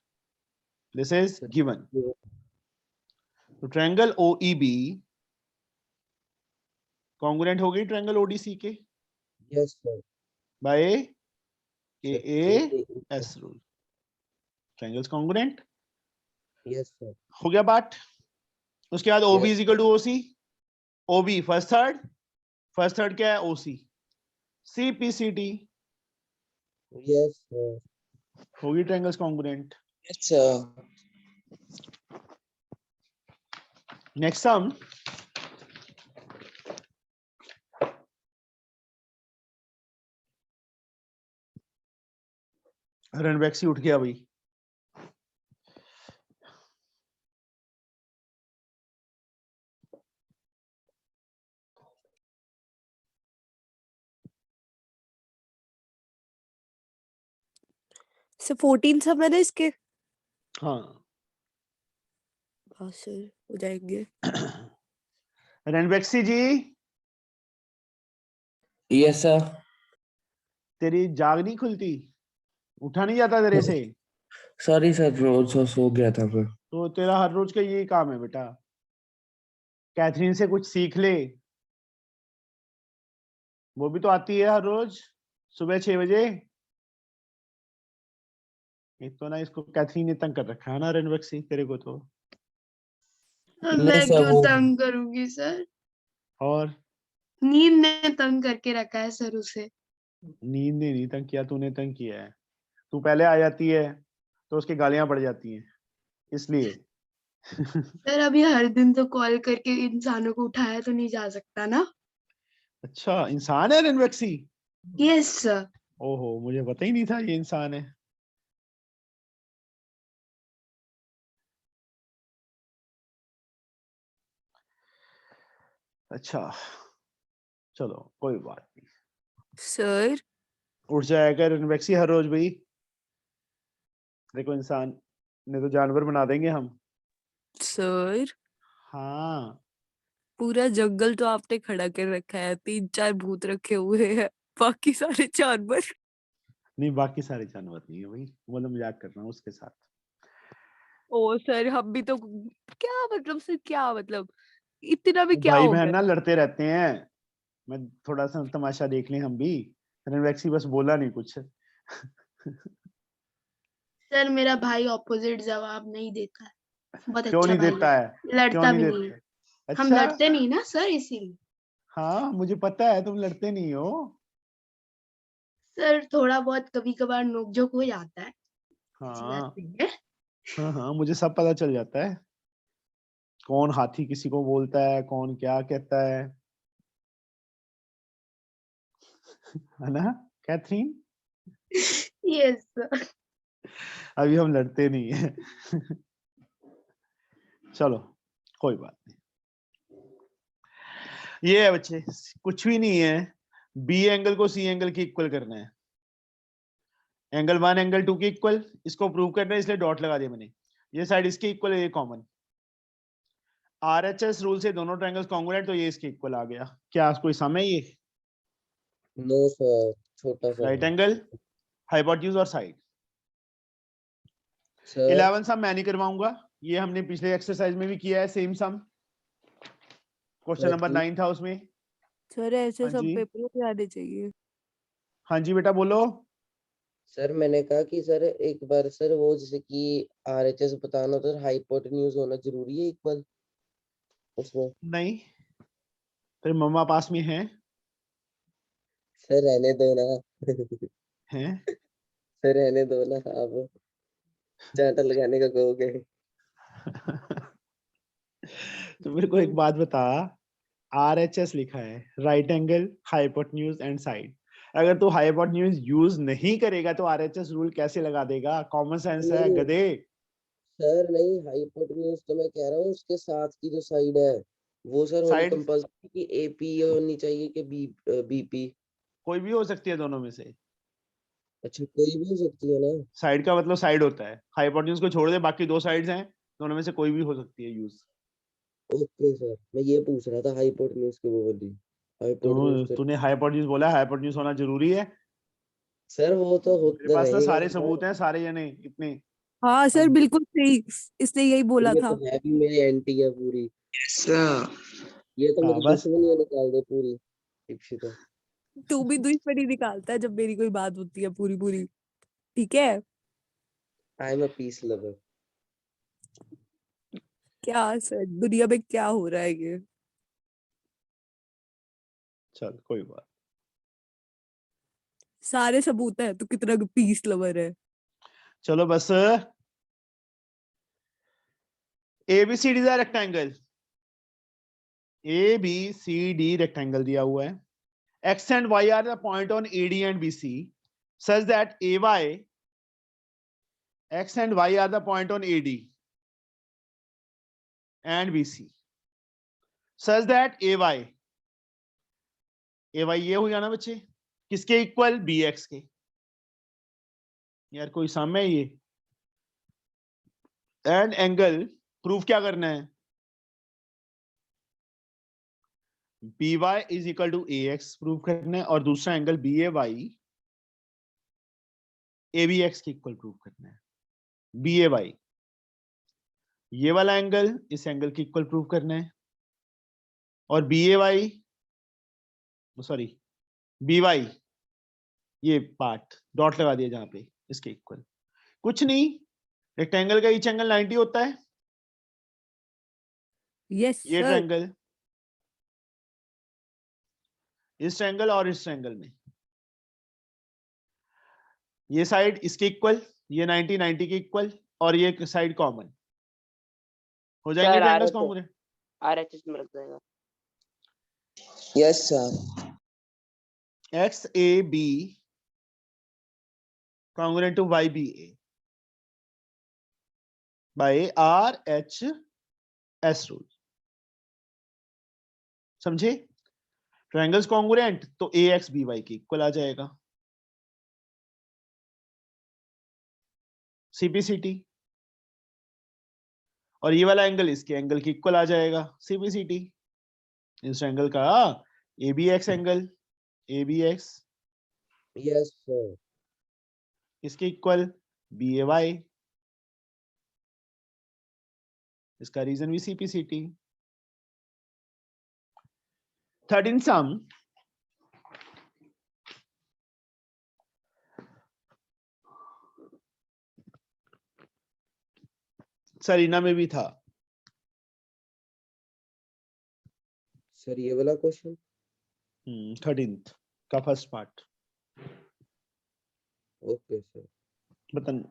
this is given। तो ट्रायंगल OEB कॉन्ग्रुएंट हो गई ट्रायंगल ODC के yes sir. By AAS rule, triangles congruent yes sir. हो गया बात। उसके बाद OB is equal to OC, OB first third क्या है, OC, CPCT यस सर। होगी triangles congruent. Yes sir. Next sum, Ranbaxy उठ गया भाई। सर 14 सब है ना इसके। हाँ हाँ सर हो जाएंगे। रणबैक्सी जी, यस सर। तेरी जाग नहीं खुलती, उठा नहीं जाता तेरे से? सॉरी सर, सो गया था मैं। तो तेरा हर रोज का यही काम है बेटा, कैथरीन से कुछ सीख ले, वो भी तो आती है हर रोज सुबह 6 बजे। एक तो ना इसको कैथरीन ने तंग कर रखा है ना रणबक्सी तेरे को तो। नहीं मैं सर, क्यों वो तंग करूंगी सर? और नींद ने तंग करके रखा है सर उसे। नींद ने नहीं तंग किया, तूने तंग किया है। तू पहले आ जाती है तो उसकी गालियां पड़ जाती हैं इसलिए। सर अभी हर दिन तो कॉल करके इंसानों को उठाया तो नहीं जा सकता ना। अच्छा इंसान है रणबक्सी? Yes sir. ओहो मुझे पता ही नहीं था ये इंसान है। अच्छा चलो कोई बात नहीं, सर उठ जाएगा रणबक्सी हर रोज भाई। देखो इंसान ने तो जानवर बना देंगे हम। सर हाँ पूरा जंगल तो आपने खड़ा कर रखा है, 3-4 भूत रखे हुए हैं, बाकी सारे जानवर। नहीं बाकी सारे जानवर नहीं है भाई, मतलब मजाक कर रहा हूँ उसके साथ। ओ सर हम भी तो, क्या मतलब सर, क्या मतलब इतना भी वो क्या भाई हो बहन गया? ना लड़ते रहते हैं, मैं थोड़ा सा तमाशा देख लें हम भी। रणबक्सी बस बोला नहीं कुछ। सर मेरा भाई ऑपोजिट जवाब नहीं देता है, बहुत क्यों अच्छा नहीं भाई देता है, है? क्यों लड़ता नहीं भी नहीं है। देता? हम अच्छा लड़ते नहीं ना सर इसीलिए। हाँ मुझे पता है तुम लड़ते नहीं हो। सर थोड़ा बहुत कभी कभार नोकझोंक हो जाता है, ऐसी बात हाँ नहीं है। हाँ हाँ मुझे सब पता चल जाता है, कौन हाथी किसी को बोलता है, कौन क्या कहता है ना कैथरीन? Yes sir. अभी हम लड़ते नहीं है। चलो कोई बात नहीं, ये है बच्चे, कुछ भी नहीं है। बी एंगल को सी एंगल के इक्वल करना है, एंगल 1 एंगल 2 के इक्वल, इसको प्रूव करना है इसलिए डॉट लगा दिया मैंने। ये साइड इसके इक्वल है, ये कॉमन। आरएचएस रूल से दोनों ट्रायंगल्स कॉन्ग्रुएंट, तो ये इसके इक्वल आ गया। क्या कोई सम है ये? नो सर, छोटा सा राइट है। एंगल, हाइपोटेन्यूज और साइड। सर 11 सम मैं नहीं करवाऊंगा, ये हमने पिछले एक्सरसाइज में भी किया है सेम सम, क्वेश्चन नंबर 9 था उसमें। सर ऐसे हाँ सब जी पेपर में आने चाहिए। हाँ जी बेटा बोलो। सर मैंने कहा कि सर एक बार सर वो जैसे कि आरएचएस बताना हो तो हाइपोटेन्यूज होना जरूरी है इक्वल उसमें। नहीं, फिर मम्मा पास में है सर रहने दो ना। हैं? सर रहने दो ना, आप चांटा लगाने का कहोगे। तो मेरे को एक बात बता, आरएचएस लिखा है right angle hypotenuse and side, अगर तू हाइपोटेन्यूज यूज नहीं करेगा तो आरएचएस रूल कैसे लगा देगा? कॉमन सेंस है नहीं गधे। सर, नहीं हाइपोटेन्यूज तो मैं कह रहा हूँ उसके साथ की जो साइड है वो सर होनी साइड कंपल्सरी कि एपी होनी चाहिए कि बीपी। कोई भी हो सकती है दोनों में से। अच्छा कोई भी हो सकती है ना। साइड का मतलब साइड होता है, हाइपोटेन्यूज को छोड़ दे बाकी दो साइड्स हैं, दोनों में से कोई भी हो सकती है यूज। ओके सर, मैं ये पूछ रहा था हाइपोटेन्यूज की वो वाली। हाइपोटेन्यूज तो तो तूने हाइपोटेन्यूज बोला, हाइपोटेन्यूज होना जरूरी है? सर वो तो मेरे होता पास ना रहेगा सारे सर। सबूत हैं, सारे जने इतने। हाँ सर अब बिल्कुल सही, इसने यही बोला ये था। तो है भी मेरी एंटी है पूरी। Yes sir. ये तो हाँ मेरी बस दुश्मनी निकाल दे पूरी इप्सिता। तू भी दुश्मनी निकालता है जब मेरी कोई बात होती है पूरी पूरी, ठीक है? I am a piece lover. क्या सर दुनिया में क्या हो रहा है ये? चल कोई बात। सारे सबूत है, तू कितना पीस लवर है। चलो बस, ABCD का रेक्टेंगल, ABCD रेक्टेंगल दिया हुआ है, X and Y are the point on AD and BC such that AY, X and Y are the point on AD and BC such that AY ये हो गया ना बच्चे, किसके इक्वल? BX के। यार कोई सामने है ये? एंड एंगल प्रूफ क्या करना है? BY is equal to AX proof करना है, और दूसरा एंगल BAY ABX के इक्वल प्रूफ करना है। BAY ये वाला एंगल इस एंगल के इक्वल प्रूव करना है, और BAY सॉरी BY ये पार्ट डॉट लगा दिया जहां पे इसके इक्वल। कुछ नहीं, रेक्टेंगल का ईच एंगल 90 होता है। यस ये सर। ट्रायंगल, इस ट्रायंगल और इस ट्रायंगल में ये साइड इसके इक्वल, ये 90 के इक्वल, और ये साइड कॉमन हो जाएंगे सर ट्रायंगल्स कॉन्ग्रुएंट। RHS में लग जाएगा। Yes sir. XAB congruent to YBA by RHS rule। समझे? ट्रायंगल्स कॉन्ग्रुएंट तो AXBY के इक्वल आ जाएगा। CPCT, और ये वाला एंगल इसके एंगल के इक्वल आ जाएगा CPCT। इस एंगल का ABX angle, ABX yes sir. इसके इक्वल BAY, इसका रीजन भी CPCT। 13 सम, सरीना में भी था सर ये वाला क्वेश्चन 13th का फर्स्ट पार्ट। Okay sir. बतन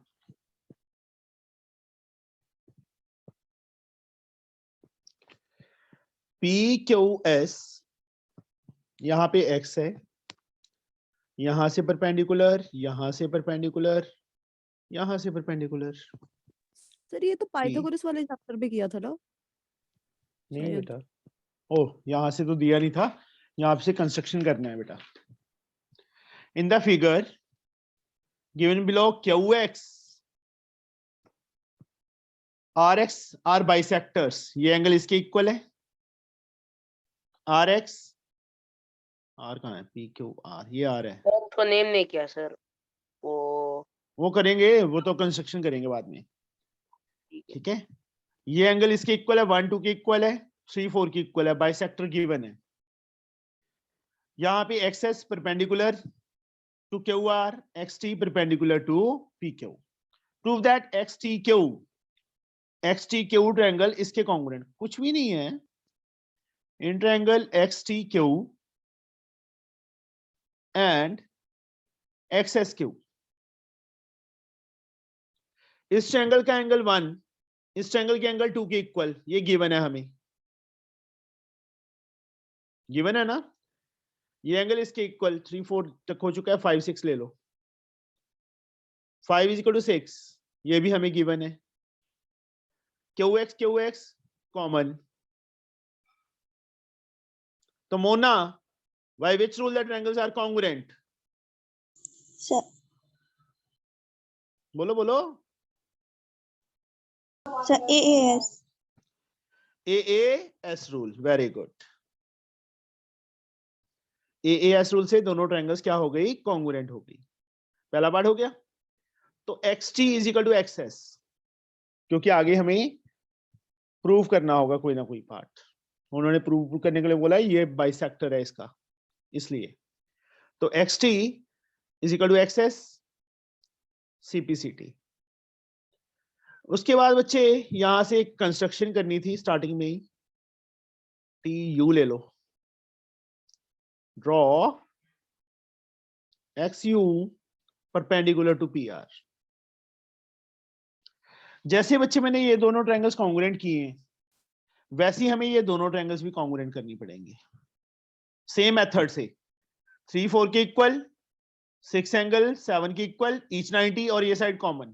PQS, यहाँ पे X है, यहां से परपेंडिकुलर, यहां से परपेंडिकुलर, यहां से परपेंडिकुलर। सर ये तो पाइथागोरस वाले चैप्टर में किया था ना? नहीं शायद। बेटा, ओह यहां से तो दिया नहीं था, यहाँ से कंस्ट्रक्शन करना है बेटा। In the figure given below QX RX are bisectors, ये एंगल इसके इक्वल है। RX R कहाँ है? PQR ये R है। सर उसको नेम नहीं किया सर, वो करेंगे, वो तो कंस्ट्रक्शन करेंगे बाद में, ठीक है। ठीक है। ये एंगल इसके इक्वल है, 1 2 के इक्वल है, 3 4 के इक्वल है, बाइसेक्टर गिवन है। यहाँ पे XS perpendicular to QR, XT perpendicular to PQ। Prove that XTQ triangle इसके कॉन्ग्रुएंट। कुछ भी नहीं है, in triangle XTQ and XSQ, इस ट्रायंगल का एंगल 1 इस ट्रायंगल के एंगल 2 के इक्वल, ये गिवन है, हमें गिवन है ना। ये एंगल इसके इक्वल 3 4 तक हो चुका है, 5 6 ले लो, 5 = 6, ये भी हमें गिवन है। QX कॉमन, तो Mona by which rule the triangles are congruent? Sir, बोलो बोलो। sir, AAS. AAS rule, very good। AAS rule से दोनों ट्रायंगल्स क्या हो गई? कॉन्ग्रुएंट हो गई। पहला पार्ट हो गया। तो XT = XS, क्योंकि आगे हमें प्रूव करना होगा कोई ना कोई पार्ट, उन्होंने प्रूव करने के लिए बोला ये बाइसेक्टर है इसका, इसलिए। तो XT = XS CPCT। उसके बाद बच्चे यहां से कंस्ट्रक्शन करनी थी स्टार्टिंग में ही। TU ले लो, draw XU perpendicular to PR। जैसे बच्चे मैंने ये दोनों ट्रायंगल्स कॉन्ग्रुएंट किए हैं, वैसे ही हमें ये दोनों ट्रायंगल्स भी कॉन्ग्रुएंट करनी पड़ेंगे सेम मेथड से। 3 4 के इक्वल, 6 एंगल 7 के इक्वल, ईच 90 और ये साइड कॉमन।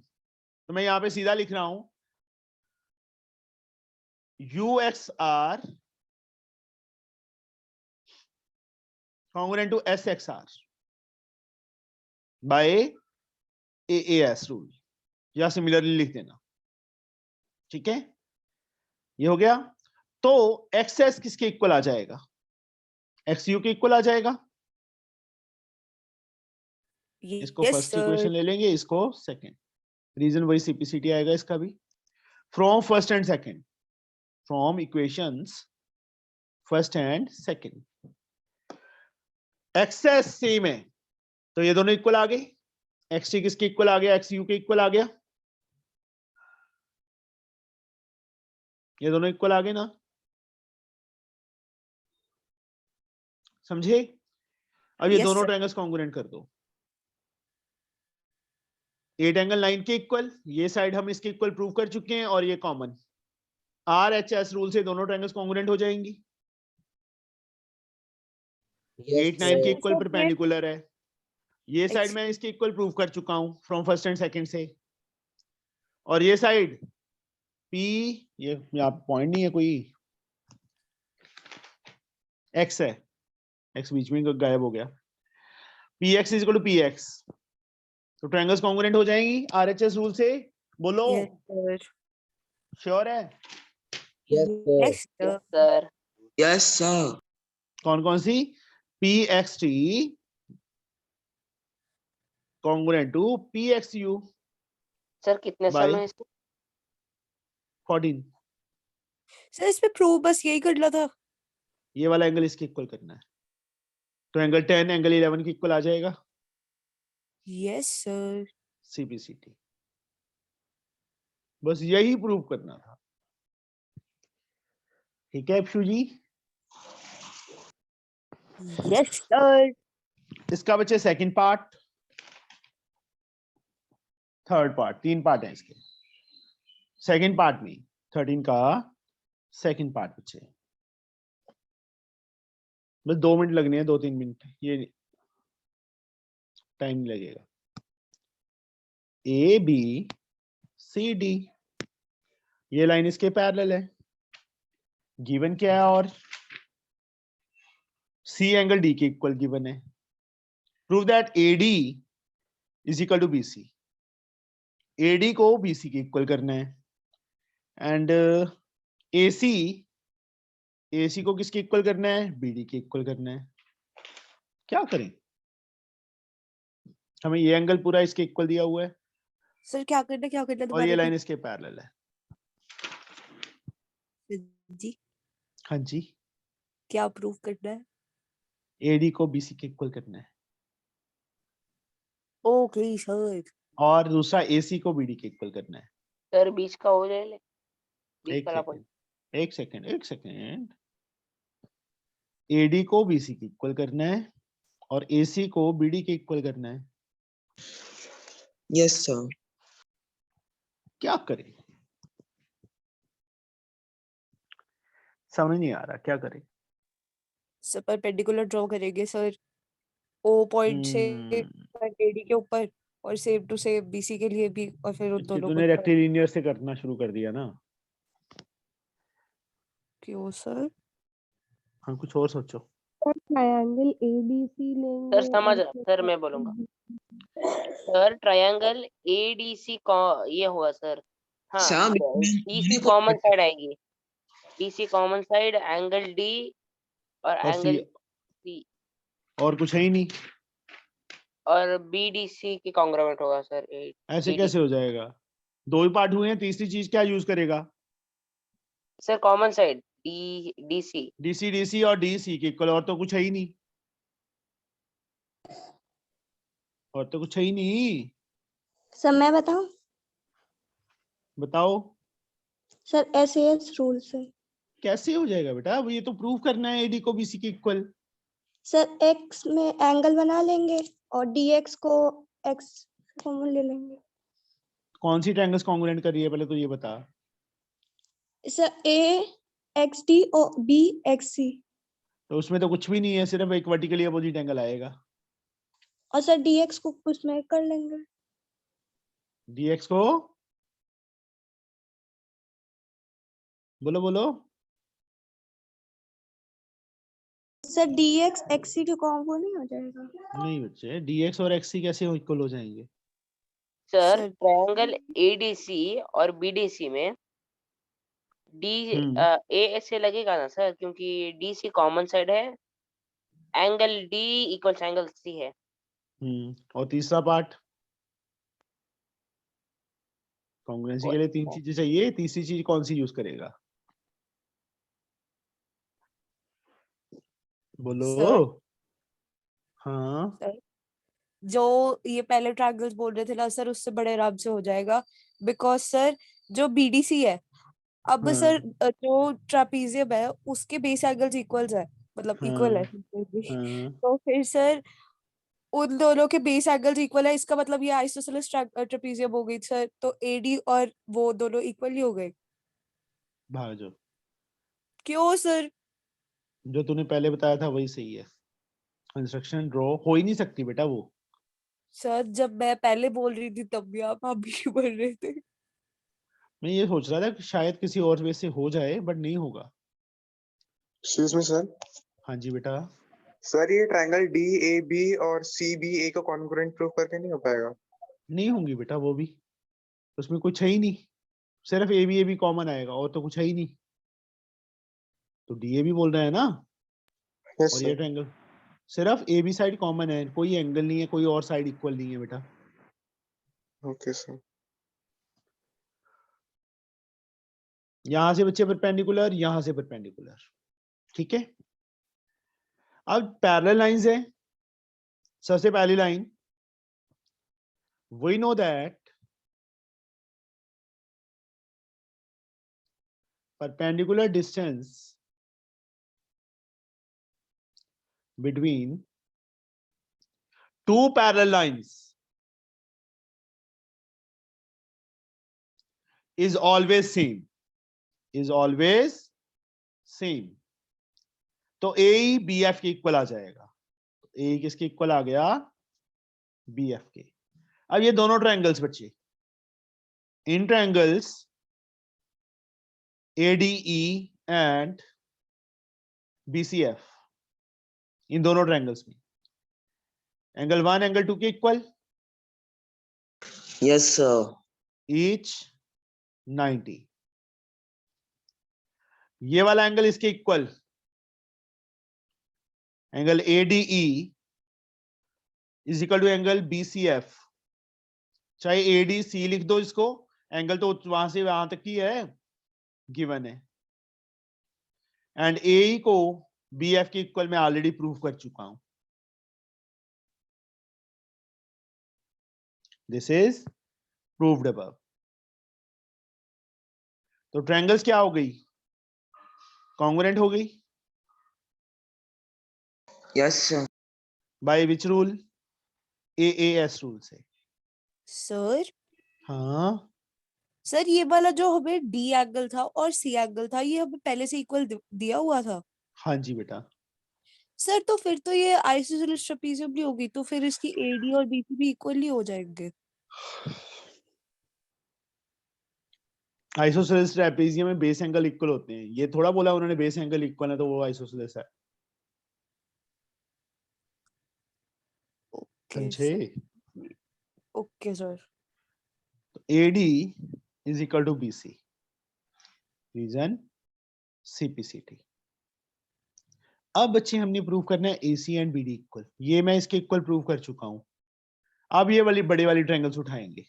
तो मैं यहां पे सीधा लिख रहा हूं UXR congruent to SXR by AAS rule, या सिमिलरली लिख देना, ठीक है। ये हो गया। तो XS किसके इक्वल आ जाएगा? XU के इक्वल आ जाएगा। इसको Yes, फर्स्ट sir. इक्वेशन ले लेंगे, इसको सेकंड, रीजन वही CPCT आएगा इसका भी। From first and second, from equations first and second. XS same है तो ये दोनों इक्वल आ गए। एक्स टी किसके इक्वल आ गया? एक्स यू के इक्वल आ गया। ये दोनों इक्वल आ गए ना, समझे? अब ये Yes, दोनों sir. ट्रायंगल्स कॉन्ग्रुएंट कर दो। 8 एंगल 9 के इक्वल, ये साइड हम इसके इक्वल प्रूव कर चुके हैं और ये कॉमन। RHS रूल से दोनों ट्रायंगल्स कॉन्ग्रुएंट हो जाएंगी। 8 9 के sir. इक्वल परपेंडिकुलर है, ये साइड Ex- मैं इसके इक्वल प्रूव कर चुका हूं फ्रॉम फर्स्ट एंड सेकंड से। और ये साइड P, ये यहाँ पॉइंट नहीं है कोई, X है, X बीच में गायब हो गया। PX is equal to PX, तो ट्रायंगल्स कॉन्ग्रुएंट हो जाएंगी RHS रूल से। बोलो, Yes, sir. श्योर है? Yes, sir. Yes, sir. Yes, sir. Yes sir. कौन कौन सी? PXT congruent to PXU। Sir कितने By- समय इसको? 14, सर इसमें प्रूव बस यही करना था। ये वाला एंगल इसके इक्वल करना है, तो एंगल 10 एंगल 11 के इक्वल आ जाएगा। Yes, sir. CPCT, बस यही प्रूव करना था। ठीक है अक्षु जी? Yes, sir. इसका बचे second part, third part, 3 part है इसके। सेकंड पार्ट में 13 का सेकंड पार्ट बचे, बस 2 मिनट लगने हैं, 2-3 मिनट, ये टाइम नहीं लगेगा। ABCD, ये लाइन इसके पैरेलल है, गिवन क्या है, और C एंगल D के इक्वल गिवन है। Prove that AD is equal to BC, AD को BC के इक्वल करना है, एंड AC को किसके इक्वल करना है? BD के इक्वल करना है। क्या करें? हमें ये एंगल पूरा इसके इक्वल दिया हुआ है सर क्या करना और ये दोबारा लाइन इसके पैरेलल है। जी हाँ जी, क्या प्रूव करना है? AD को BC के इक्वल करना है, ओके सर। और दूसरा AC को BD के इक्वल करना है। सर बीच का हो जाए, बीच एक वाला point। सेकंड, एक सेकंड। AD को BC के इक्वल करना है और AC को BD के इक्वल करना है। Yes sir. क्या करें? समझ नहीं आ रहा, क्या करें? सर परपेंडिकुलर ड्रॉ करेंगे सर, ओ पॉइंट से AD के ऊपर और सेम टू सेम BC के लिए भी, और फिर उन दोनों तूने को रेक्टिलिनियर से करना शुरू कर दिया ना। क्यों सर? हाँ, कुछ और सोचो। ट्रायंगल ABC लेंगे सर समझ और रहा, सर मैं बोलूंगा। सर ट्रायंगल ADC ये हुआ सर। हाँ, सर DC कॉमन साइड आएगी, DC common side, angle D और और एंगल C, C और कुछ है ही नहीं। और BDC के कॉन्ग्रुएंट होगा सर। ऐसे AD कैसे हो जाएगा? 2 ही पार्ट हुए हैं, तीसरी चीज क्या यूज करेगा? Sir common side DC। DC और DC के इक्वल, और तो कुछ है ही नहीं, और तो कुछ है ही नहीं। सर मैं बताऊं? बताओ सर SAS रूल से। कैसे हो जाएगा बेटा? अब ये तो प्रूव करना है AD को BC के इक्वल। सर X में एंगल बना लेंगे और DX को X कॉमन ले लेंगे। कौन सी ट्रायंगल्स कॉन्ग्रुएंट कर रही है पहले तो ये बता। सर AXD और BXC, तो उसमें तो कुछ भी नहीं है, सिर्फ एक वर्टिकली अपोजिट एंगल आएगा। और सर DX को उसमें कर लेंगे। DX को बोलो बोलो। सर DX XC के कॉम्बो नहीं हो जाएगा? नहीं बच्चे, DX और XC कैसे इक्वल हो जाएंगे? सर सर ट्रायंगल ADC और BDC में A ऐसे लगेगा ना सर, क्योंकि DC कॉमन साइड है, angle D equals angle C है। और तीसरा पार्ट कॉन्ग्रुएंसी के लिए 3 चीजें चाहिए, तीसरी चीज कौन सी यूज करेगा? बोलो। सर हाँ सर जो ये पहले ट्रायंगल्स बोल रहे थे ना सर, उससे बड़े आराम से हो जाएगा, बिकॉज सर जो बीडीसी है, अब हाँ सर जो ट्रापीजियम है उसके बेस एंगल्स इक्वल्स है, मतलब इक्वल है हाँ हाँ। तो फिर सर उन दोनों के बेस एंगल्स इक्वल है, इसका मतलब ये आइसोसेलेस ट्रापीजियम हो गई सर, तो एडी और वो दोनों इक्वल ही हो गए। भाग जाओ, क्यों सर? जो तूने पहले बताया था वही सही है। कंस्ट्रक्शन ड्रॉ हो ही नहीं सकती बेटा वो। सर जब मैं पहले बोल रही थी तब भी आप अभी बोल रहे थे। मैं ये सोच रहा था कि शायद किसी और वे से हो जाए, बट नहीं होगा। Excuse me sir. हाँ जी बेटा। सर ये ट्रायंगल DAB और CBA को कॉन्ग्रुएंट प्रूव करके नहीं हो पाएगा? नहीं होंगी बेटा वो भी, उसमें कुछ है ही नहीं, सिर्फ ए बी कॉमन आएगा और तो कुछ है ही नहीं। तो DAB बोल रहे हैं ना, यस और ये सर। ट्रायंगल सिर्फ AB साइड कॉमन है, कोई एंगल नहीं है, कोई और साइड इक्वल नहीं है बेटा। Okay sir. यहां से बच्चे परपेंडिकुलर, यहां से परपेंडिकुलर, ठीक है। अब पैरेलल लाइंस है। सबसे पहली line, we know that perpendicular distance between two parallel lines is always same, is always same। तो AE BF के इक्वल आ जाएगा। AE किसके इक्वल आ गया? BF के। अब ये दोनों ट्रायंगल्स बच्चे, इन ट्रायंगल्स ADE एंड BCF, इन दोनों ट्रायंगल्स में एंगल 1 एंगल 2 के इक्वल, यस सर। ईच 90। ये वाला एंगल इसके equal, angle ADE is equal to angle BCF। चाहे ADC लिख दो इसको, एंगल तो वहां से वहां तक ही है, गिवन है। एंड AE को BF के इक्वल मैं ऑलरेडी प्रूव कर चुका हूं। This is proved above. तो ट्रायंगल्स क्या हो गई? कॉन्ग्रुएंट हो गई। Yes sir. Bye which rule? AAS rule से। सर हाँ सर ये वाला जो हमें डी एंगल था और सी एंगल था, ये हमें पहले से इक्वल दिया हुआ था। हाँ जी बेटा। सर तो फिर तो ये आइसोसेलेस ट्रापेजियम नहीं होगी, तो फिर इसकी एडी और बीसी भी इक्वली हो जाएंगे। आइसोसेलेस ट्रेपेजियम में बेस एंगल इक्वल होते हैं, ये थोड़ा बोला उन्होंने बेस एंगल इक्वल है तो वो आइसोसेलेस है। ओके समझे? Okay sir. तो AD is equal to BC, reason CPCT। अब बच्चे हमने प्रूव करना है AC एंड BD इक्वल। ये मैं इसके इक्वल प्रूव कर चुका हूं। अब ये वाली बड़ी वाली ट्रायंगल्स उठाएंगे।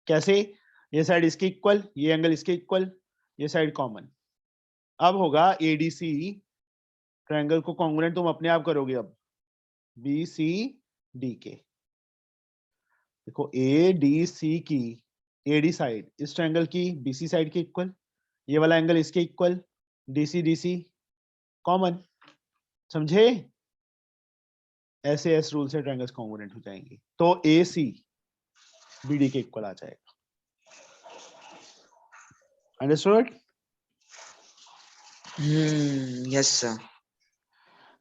कैसे? ये साइड इसके इक्वल, ये एंगल इसके इक्वल, ये साइड कॉमन। अब होगा ADC ट्रायंगल को कॉन्ग्रुएंट तुम अपने आप करोगे। अब BCD के देखो, ADC की AD साइड इस ट्रायंगल की BC साइड के इक्वल, ये वाला एंगल इसके इक्वल, DC कॉमन। समझे? ऐसे S रूल से ट्रायंगल्स कॉन्ग्रुएंट हो जाएंगे। तो AC BD के इक्वल आ जाएगा। अंडरस्टूड? Yes sir.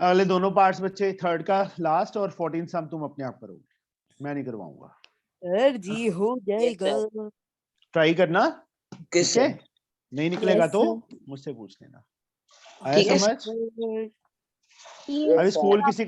अगले दोनों पार्ट्स बच्चे, थर्ड का लास्ट और 14 सम तुम अपने आप करोगे, मैं नहीं करवाऊंगा। सर जी हो जाएगा। ट्राई करना, ओके ठीक है? सर। नहीं निकलेगा Yes, तो sir. मुझसे पूछ लेना। आया ठीक है समझ? सर। अभी स्कूल किसी का